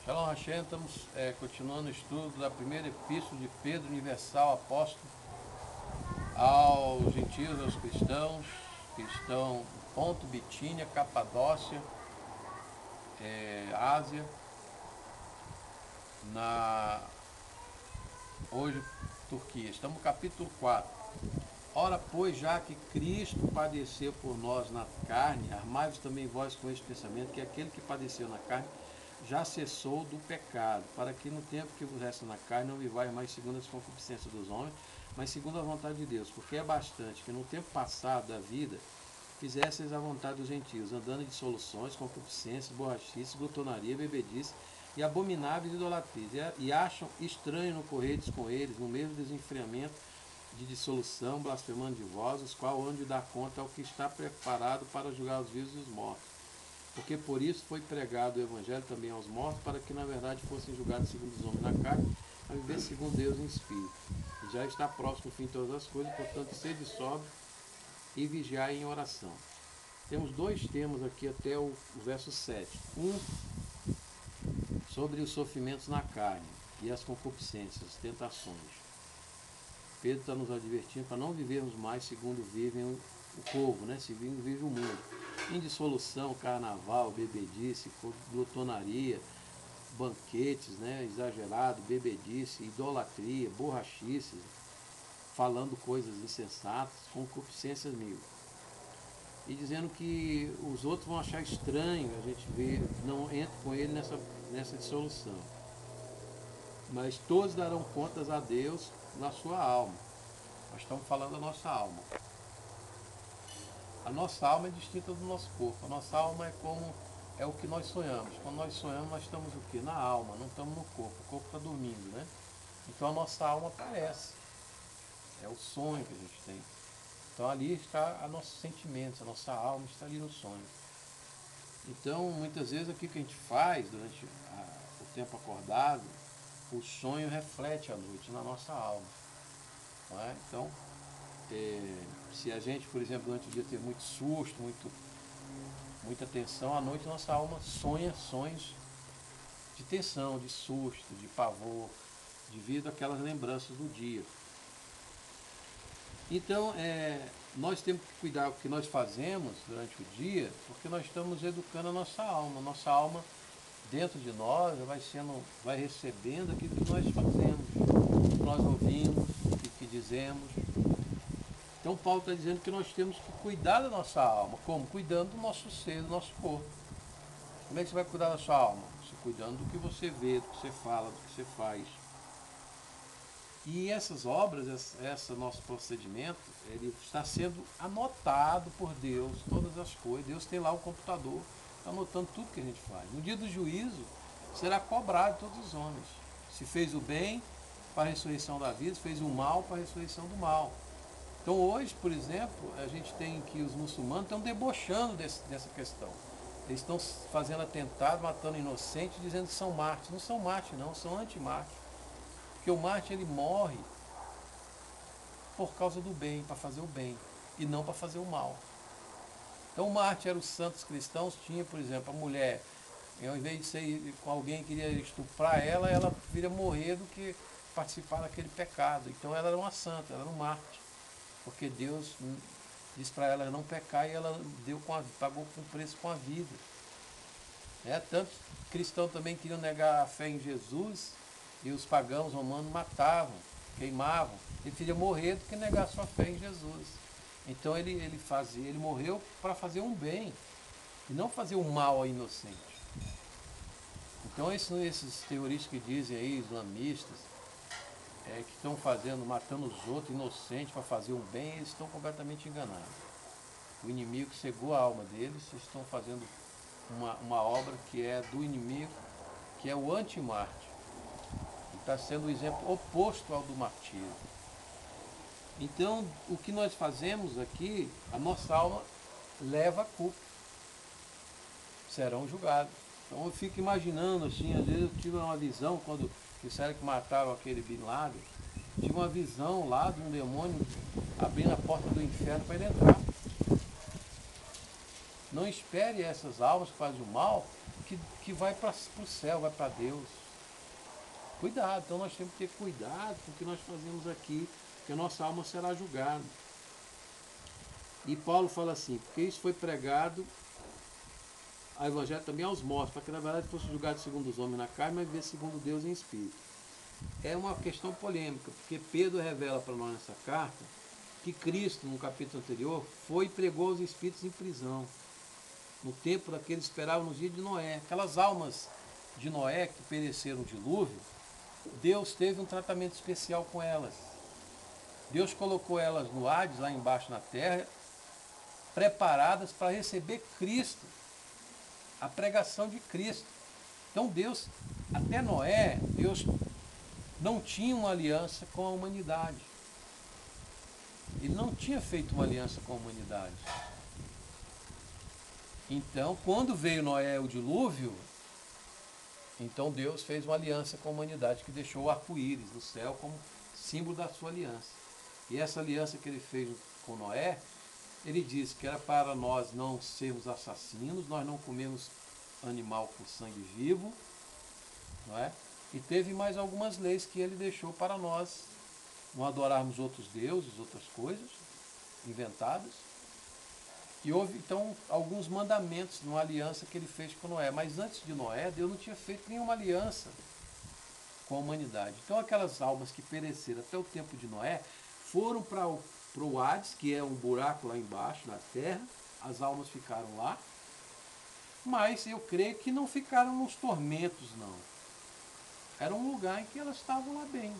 Shalom Hashem, estamos continuando o estudo da primeira epístola de Pedro, universal apóstolo, aos gentios, aos cristãos que estão no Ponto, Bitínia, Capadócia, Ásia, hoje Turquia. Estamos no capítulo 4. Ora, pois, já que Cristo padeceu por nós na carne, armai-vos também vós com este pensamento, que aquele que padeceu na carne já cessou do pecado, para que no tempo que vos resta na carne não vivais mais segundo as concupiscências dos homens, mas segundo a vontade de Deus. Porque é bastante que no tempo passado da vida fizesseis a vontade dos gentios, andando em dissoluções, concupiscências, borrachices, glutonaria, bebedice e abomináveis idolatrias, e acham estranho no correres com eles, no mesmo desenfreamento de dissolução, blasfemando de vós, os qual hão de dar conta ao que está preparado para julgar os vivos e os mortos. Porque por isso foi pregado o Evangelho também aos mortos, para que na verdade fossem julgados segundo os homens na carne, a viver segundo Deus em espírito. E já está próximo o fim de todas as coisas, portanto, sede sóbrio e vigiai em oração. Temos dois temas aqui até o verso 7. Um, sobre os sofrimentos na carne e as concupiscências, as tentações. Pedro está nos advertindo para não vivermos mais segundo vivem o povo, né? Segundo vive o mundo. Em dissolução, carnaval, bebedice, glutonaria, banquetes, né? Exagerado, bebedice, idolatria, borrachice, falando coisas insensatas, concupiscências mil. E dizendo que os outros vão achar estranho a gente ver, não entre com ele nessa dissolução. Mas todos darão contas a Deus na sua alma. Nós estamos falando da nossa alma. A nossa alma é distinta do nosso corpo. A nossa alma é o que nós sonhamos. Quando nós sonhamos, nós estamos o quê? Na alma, não estamos no corpo. O corpo está dormindo, né? Então a nossa alma aparece. É o sonho que a gente tem. Então ali está os nossos sentimentos, a nossa alma está ali no sonho. Então, muitas vezes, aquilo que a gente faz durante o tempo acordado, o sonho reflete à noite na nossa alma. Não é? Então, se a gente, por exemplo, durante o dia ter muito susto, muita tensão, à noite nossa alma sonha sonhos de tensão, de susto, de pavor, devido àquelas lembranças do dia. Então, nós temos que cuidar do que nós fazemos durante o dia, porque nós estamos educando a nossa alma. Nossa alma, dentro de nós, vai recebendo aquilo que nós fazemos, o que nós ouvimos, o que dizemos. Então, Paulo está dizendo que nós temos que cuidar da nossa alma. Como? Cuidando do nosso ser, do nosso corpo. Como é que você vai cuidar da sua alma? Você cuidando do que você vê, do que você fala, do que você faz. E essas obras, esse nosso procedimento, ele está sendo anotado por Deus, todas as coisas. Deus tem lá o computador, está anotando tudo que a gente faz. No dia do juízo, será cobrado de todos os homens. Se fez o bem para a ressurreição da vida, se fez o mal para a ressurreição do mal. Então hoje, por exemplo, a gente tem que os muçulmanos estão debochando dessa questão. Eles estão fazendo atentado, matando inocentes, dizendo que são mártires. Não são mártires não, são anti-mártires. Porque o mártir ele morre por causa do bem, para fazer o bem, e não para fazer o mal. Então o mártir era os santos cristãos, tinha, por exemplo, a mulher, ao invés de ser com alguém que queria estuprar ela viria morrer do que participar daquele pecado. Então ela era uma santa, ela era um mártir, porque Deus disse para ela não pecar e ela pagou com preço com a vida. Tantos cristãos também queriam negar a fé em Jesus, e os pagãos romanos matavam, queimavam. Ele queria morrer do que negar sua fé em Jesus. Então ele morreu para fazer um bem, e não fazer um mal ao inocente. Então esses terroristas que dizem aí, islamistas, que estão matando os outros inocentes para fazer um bem, eles estão completamente enganados. O inimigo cegou a alma deles, eles estão fazendo uma obra que é do inimigo, que é o anti-mártir. Está sendo o exemplo oposto ao do martírio. Então, o que nós fazemos aqui, a nossa alma leva a culpa. Serão julgados. Então eu fico imaginando, assim, às vezes eu tive uma visão, quando disseram que mataram aquele Bin Laden, tive uma visão lá de um demônio abrindo a porta do inferno para ele entrar. Não espere essas almas que fazem o mal, que vai para o céu, vai para Deus. Cuidado, então nós temos que ter cuidado com o que nós fazemos aqui, porque a nossa alma será julgada. E Paulo fala assim, porque isso foi pregado ao Evangelho também aos mortos, para que na verdade fosse julgado segundo os homens na carne, mas viver segundo Deus em espírito. É uma questão polêmica, porque Pedro revela para nós nessa carta que Cristo, no capítulo anterior, foi e pregou aos espíritos em prisão, no tempo daqueles que esperavam nos dias de Noé. Aquelas almas de Noé que pereceram no dilúvio, Deus teve um tratamento especial com elas. Deus colocou elas no Hades, lá embaixo na terra, preparadas para receber Cristo, a pregação de Cristo. Então Deus, até Noé, Deus não tinha uma aliança com a humanidade. Ele não tinha feito uma aliança com a humanidade. Então, quando veio Noé o dilúvio, então Deus fez uma aliança com a humanidade, que deixou o arco-íris no céu como símbolo da sua aliança. E essa aliança que ele fez com Noé, ele disse que era para nós não sermos assassinos, nós não comemos animal com sangue vivo, não é? E teve mais algumas leis que ele deixou para nós não adorarmos outros deuses, outras coisas inventadas. E houve então alguns mandamentos numa aliança que ele fez com Noé. Mas antes de Noé, Deus não tinha feito nenhuma aliança com a humanidade. Então aquelas almas que pereceram até o tempo de Noé foram para o Hades, que é um buraco lá embaixo na terra. As almas ficaram lá. Mas eu creio que não ficaram nos tormentos, não. Era um lugar em que elas estavam lá bem,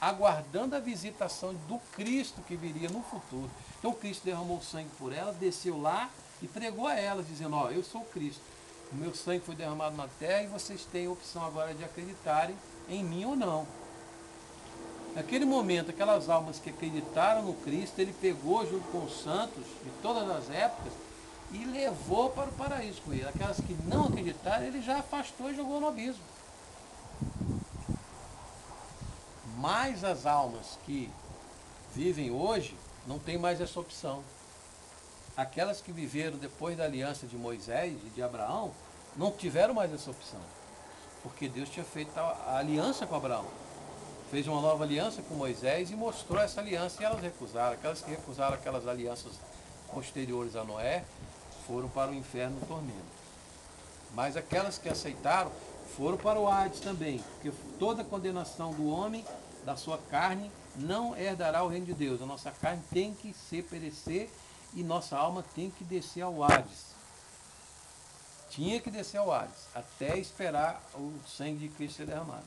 aguardando a visitação do Cristo que viria no futuro. Então Cristo derramou sangue por elas, desceu lá e pregou a elas, dizendo, ó, eu sou Cristo, o meu sangue foi derramado na terra e vocês têm a opção agora de acreditarem em mim ou não. Naquele momento, aquelas almas que acreditaram no Cristo, ele pegou junto com os santos de todas as épocas e levou para o paraíso com ele. Aquelas que não acreditaram, ele já afastou e jogou no abismo. Mas as almas que vivem hoje não tem mais essa opção. Aquelas que viveram depois da aliança de Moisés e de Abraão não tiveram mais essa opção, porque Deus tinha feito a aliança com Abraão, fez uma nova aliança com Moisés e mostrou essa aliança, e elas recusaram. Aquelas que recusaram aquelas alianças posteriores a Noé foram para o inferno no tormento. Mas aquelas que aceitaram foram para o Hades também, porque toda condenação do homem, da sua carne, não herdará o reino de Deus. A nossa carne tem que se perecer e nossa alma tem que descer ao Hades. Tinha que descer ao Hades, até esperar o sangue de Cristo ser derramado.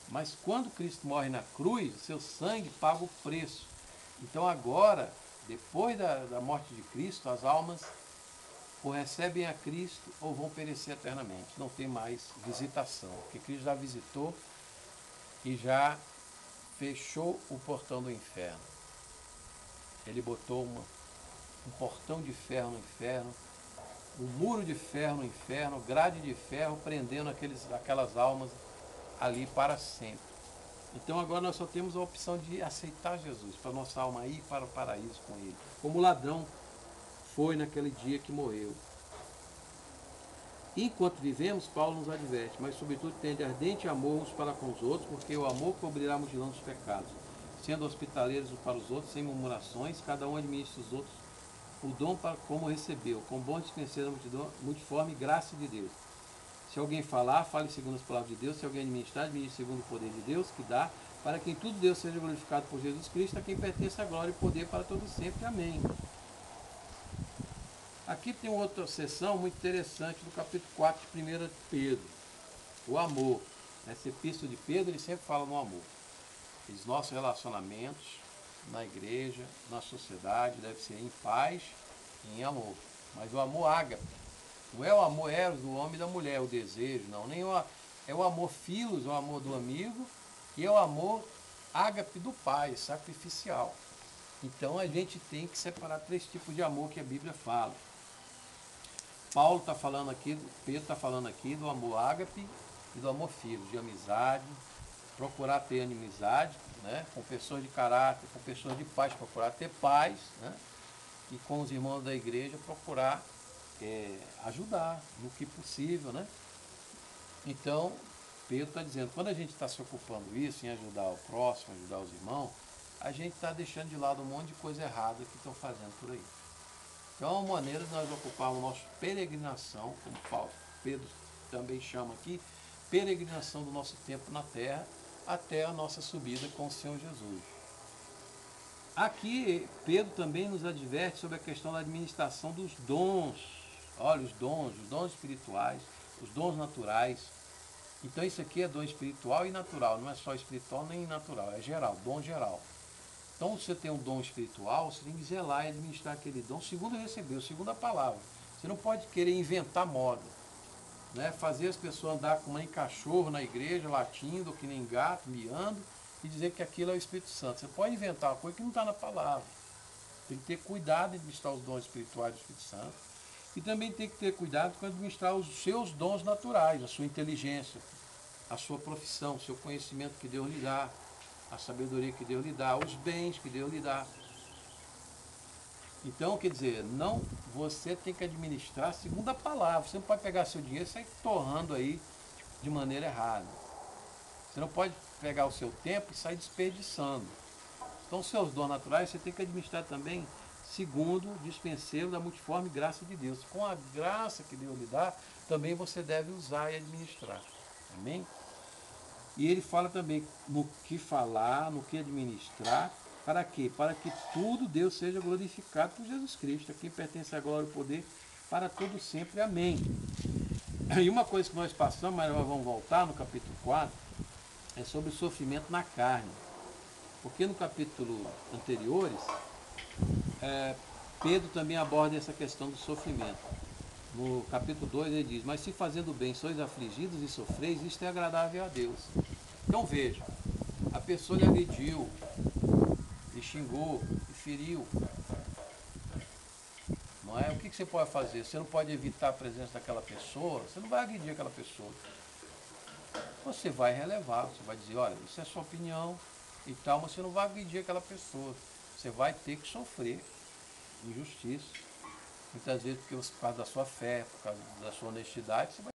Mas quando Cristo morre na cruz, seu sangue paga o preço. Então agora, depois da morte de Cristo, as almas ou recebem a Cristo ou vão perecer eternamente. Não tem mais visitação, porque Cristo já visitou e já fechou o portão do inferno. Ele botou um portão de ferro no inferno, um muro de ferro no inferno, grade de ferro, prendendo aquelas almas ali para sempre. Então agora nós só temos a opção de aceitar Jesus, para nossa alma ir para o paraíso com ele, como o ladrão foi naquele dia que morreu. Enquanto vivemos, Paulo nos adverte, mas sobretudo tende ardente amor uns para com os outros, porque o amor cobrirá a multidão dos pecados. Sendo hospitaleiros uns para os outros, sem murmurações, cada um administra os outros o dom para como recebeu, com bom dispenseiro da multiforme graça de Deus. Se alguém falar, fale segundo as palavras de Deus. Se alguém administrar, administre segundo o poder de Deus, que dá, para que em tudo Deus seja glorificado por Jesus Cristo, a quem pertence a glória e poder para todo sempre. Amém. Aqui tem outra seção muito interessante do capítulo 4 de 1 Pedro, o amor. Nessa epístola de Pedro, ele sempre fala no amor. Os nossos relacionamentos na igreja, na sociedade, devem ser em paz e em amor. Mas o amor ágape, não é o amor eros do homem e da mulher, o desejo, não. Nem é o amor filos, o amor do amigo, e é o amor ágape do pai, sacrificial. Então a gente tem que separar 3 tipos de amor que a Bíblia fala. Paulo está falando aqui, Pedro está falando aqui do amor ágape e do amor filos, de amizade, procurar ter amizade, né, com pessoas de caráter, com pessoas de paz, procurar ter paz, né, e com os irmãos da igreja procurar ajudar no que possível, né? Então, Pedro está dizendo, quando a gente está se ocupando isso, em ajudar o próximo, ajudar os irmãos, a gente está deixando de lado um monte de coisa errada que estão fazendo por aí. Então, é uma maneira de nós ocuparmos nossa peregrinação, como Pedro também chama aqui, peregrinação do nosso tempo na terra, até a nossa subida com o Senhor Jesus. Aqui, Pedro também nos adverte sobre a questão da administração dos dons. Olha, os dons espirituais, os dons naturais. Então, isso aqui é dom espiritual e natural, não é só espiritual nem natural, é geral, dom geral. Então, se você tem um dom espiritual, você tem que zelar e administrar aquele dom segundo recebeu, segundo a palavra. Você não pode querer inventar moda, né? Fazer as pessoas andar como nem cachorro na igreja, latindo, que nem gato, miando, e dizer que aquilo é o Espírito Santo. Você pode inventar uma coisa que não está na palavra. Tem que ter cuidado em administrar os dons espirituais do Espírito Santo. E também tem que ter cuidado com administrar os seus dons naturais, a sua inteligência, a sua profissão, o seu conhecimento que Deus lhe dá, a sabedoria que Deus lhe dá, os bens que Deus lhe dá. Então, quer dizer, não, você tem que administrar segundo a palavra. Você não pode pegar seu dinheiro e sair torrando aí de maneira errada. Você não pode pegar o seu tempo e sair desperdiçando. Então, seus dons naturais você tem que administrar também segundo o dispenseiro da multiforme graça de Deus. Com a graça que Deus lhe dá, também você deve usar e administrar. Amém? E ele fala também no que falar, no que administrar, para quê? Para que tudo Deus seja glorificado por Jesus Cristo, a quem pertence a glória e o poder para todo sempre. Amém. E uma coisa que nós passamos, mas nós vamos voltar no capítulo 4, é sobre o sofrimento na carne. Porque no capítulo anteriores, Pedro também aborda essa questão do sofrimento. No capítulo 2 ele diz, mas se fazendo bem sois afligidos e sofreis, isto é agradável a Deus. Então veja, a pessoa lhe agrediu, lhe xingou, lhe feriu. Não é? O que você pode fazer? Você não pode evitar a presença daquela pessoa, você não vai agredir aquela pessoa. Você vai relevar, você vai dizer, olha, isso é sua opinião e tal, mas você não vai agredir aquela pessoa. Você vai ter que sofrer injustiça. Muitas vezes por causa da sua fé, por causa da sua honestidade, você vai